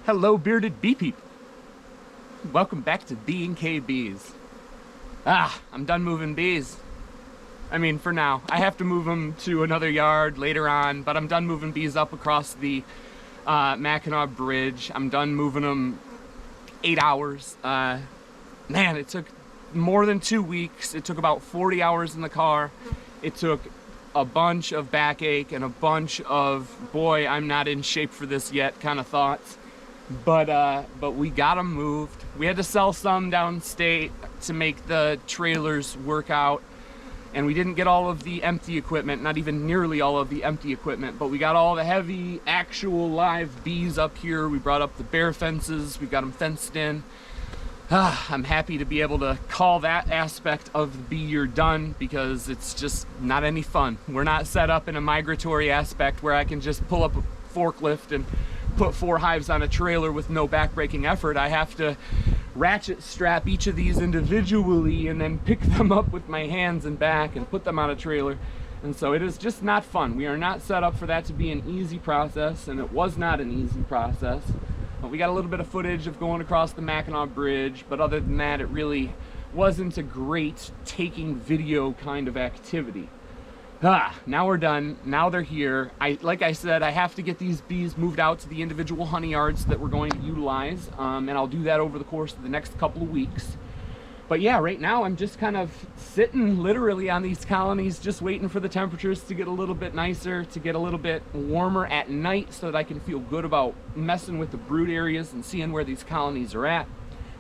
Hello, bearded bee people. Welcome back to B&K Bees. I'm done moving bees. I mean, for now. I have to move them to another yard later on, but I'm done moving bees up across the Mackinac Bridge. I'm done moving them 8 hours. Man, it took more than 2 weeks. It took about 40 hours in the car. It took a bunch of backache and a bunch of, boy, I'm not in shape for this yet kind of thoughts. But we got them moved. We had to sell some downstate to make the trailers work out. And we didn't get all of the empty equipment, not even nearly all of the empty equipment, but we got all the heavy, actual live bees up here. We brought up the bare fences. We got them fenced in. I'm happy to be able to call that aspect of the bee year done, because it's just not any fun. We're not set up in a migratory aspect where I can just pull up a forklift and put 4 hives on a trailer with no backbreaking effort. I have to ratchet strap each of these individually and then pick them up with my hands and back and put them on a trailer. And so it is just not fun. We are not set up for that to be an easy process, and it was not an easy process. We got a little bit of footage of going across the Mackinac Bridge, but other than that, it really wasn't a great taking video kind of activity. Now we're done. Now they're here. Like I said, I have to get these bees moved out to the individual honey yards that we're going to utilize, and I'll do that over the course of the next couple of weeks. But yeah, right now I'm just kind of sitting literally on these colonies, just waiting for the temperatures to get a little bit nicer, to get a little bit warmer at night, so that I can feel good about messing with the brood areas and seeing where these colonies are at.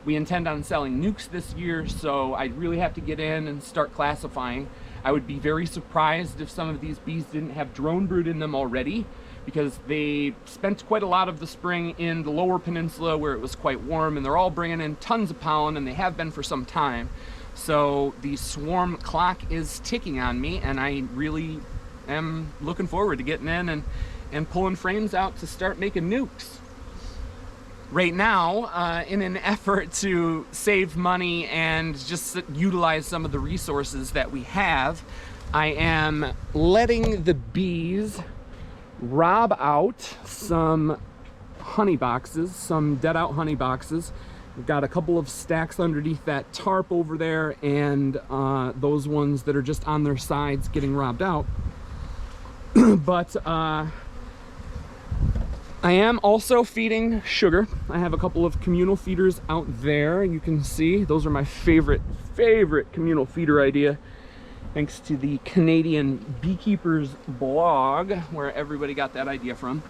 We intend on selling nukes this year, so I really have to get in and start classifying. I would be very surprised if some of these bees didn't have drone brood in them already, because they spent quite a lot of the spring in the Lower Peninsula where it was quite warm, and they're all bringing in tons of pollen, and they have been for some time. So the swarm clock is ticking on me, and I really am looking forward to getting in and pulling frames out to start making nukes. Right now, in an effort to save money and just utilize some of the resources that we have, I am letting the bees rob out some honey boxes, some dead out honey boxes. We've got a couple of stacks underneath that tarp over there, and those ones that are just on their sides getting robbed out. But I am also feeding sugar. I have a couple of communal feeders out there. You can see those are my favorite communal feeder idea, thanks to the Canadian Beekeepers blog, where everybody got that idea from.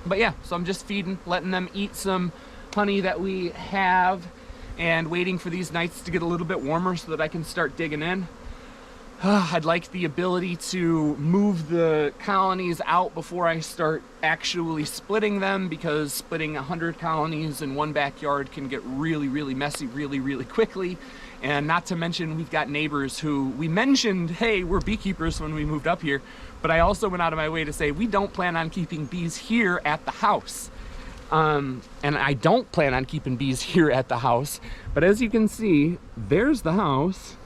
But yeah, so I'm just feeding, letting them eat some honey that we have, and waiting for these nights to get a little bit warmer so that I can start digging in. I'd like the ability to move the colonies out before I start actually splitting them, because splitting 100 colonies in one backyard can get really, really messy really quickly. And not to mention, we've got neighbors who we mentioned, hey, we're beekeepers when we moved up here, but I also went out of my way to say we don't plan on keeping bees here at the house. And I don't plan on keeping bees here at the house, but as you can see, there's the house.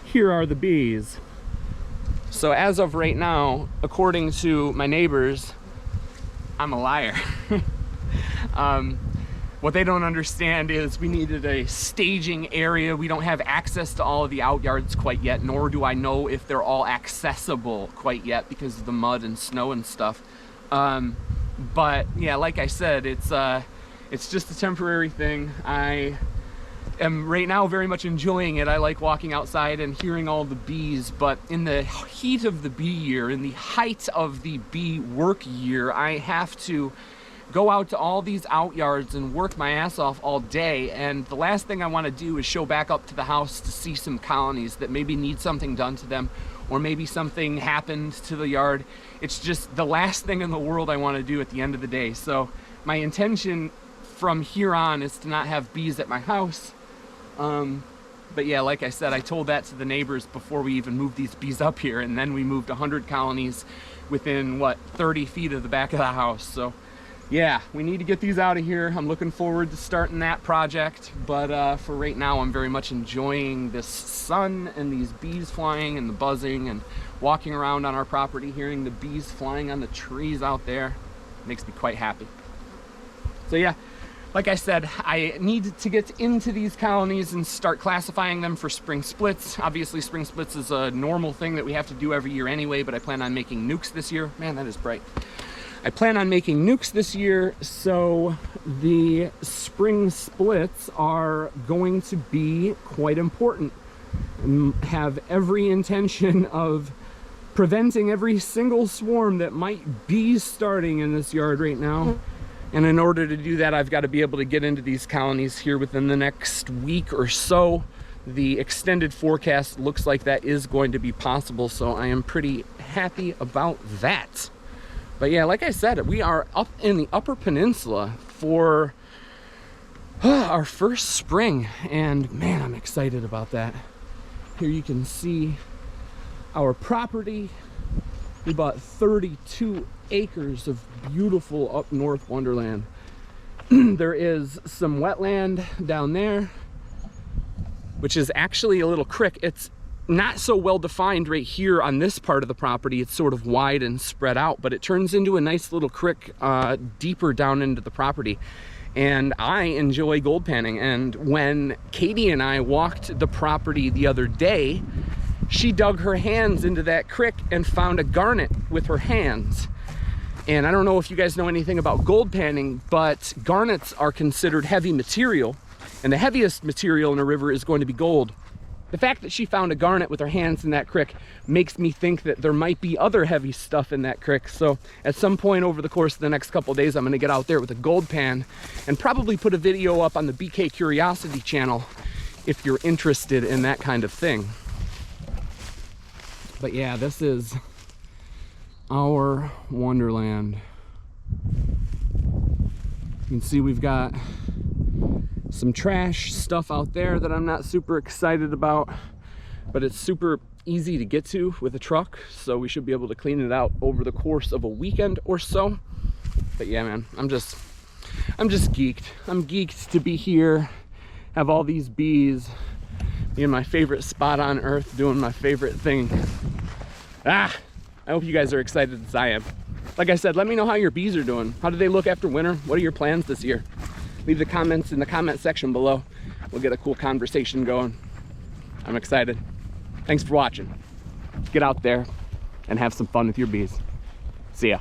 Here are the bees. So as of right now, according to my neighbors, I'm a liar. What they don't understand is we needed a staging area. We don't have access to all of the outyards quite yet, nor do I know if they're all accessible quite yet because of the mud and snow and stuff. But yeah, like I said, it's just a temporary thing. I am right now very much enjoying it. I like walking outside and hearing all the bees, but in the heat of the bee year, in the height of the bee work year, I have to go out to all these outyards and work my ass off all day, and the last thing I want to do is show back up to the house to see some colonies that maybe need something done to them, or maybe something happened to the yard. It's just the last thing in the world I want to do at the end of the day. So my intention from here on is to not have bees at my house. But yeah, like I said, I told that to the neighbors before we even moved these bees up here, and then we moved 100 colonies within, what, 30 feet of the back of the house. So yeah, we need to get these out of here. I'm looking forward to starting that project, but for right now, I'm very much enjoying this sun and these bees flying and the buzzing and walking around on our property, hearing the bees flying on the trees out there. It makes me quite happy. So yeah, like I said, I need to get into these colonies and start classifying them for spring splits. Obviously, spring splits is a normal thing that we have to do every year anyway, but I plan on making nukes this year. Man, that is bright. I plan on making nukes this year, so the spring splits are going to be quite important and have every intention of preventing every single swarm that might be starting in this yard right now. And in order to do that, I've got to be able to get into these colonies here within the next week or so. The extended forecast looks like that is going to be possible, so I am pretty happy about that. But yeah, like I said, we are up in the Upper Peninsula for our first spring, and man, I'm excited about that. Here you can see our property. We bought 32 acres of beautiful up north wonderland. There is some wetland down there, which is actually a little creek. It's not so well defined right here on this part of the property. It's sort of wide and spread out, but it turns into a nice little creek deeper down into the property. And I enjoy gold panning. And when Katie and I walked the property the other day, she dug her hands into that creek and found a garnet with her hands. And I don't know if you guys know anything about gold panning, but garnets are considered heavy material, and the heaviest material in a river is going to be gold. The fact that she found a garnet with her hands in that creek makes me think that there might be other heavy stuff in that creek. So at some point over the course of the next couple of days, I'm going to get out there with a gold pan and probably put a video up on the BK Curiosity channel if you're interested in that kind of thing. But yeah, this is our wonderland. You can see we've got some trash stuff out there that I'm not super excited about, but it's super easy to get to with a truck, so we should be able to clean it out over the course of a weekend or so. But yeah, man, I'm just geeked. I'm geeked to be here, have all these bees, be in my favorite spot on earth, doing my favorite thing. I hope you guys are excited as I am. Like I said, let me know how your bees are doing. How do they look after winter? What are your plans this year? Leave the comments in the comment section below. We'll get a cool conversation going. I'm excited. Thanks for watching. Get out there and have some fun with your bees. See ya.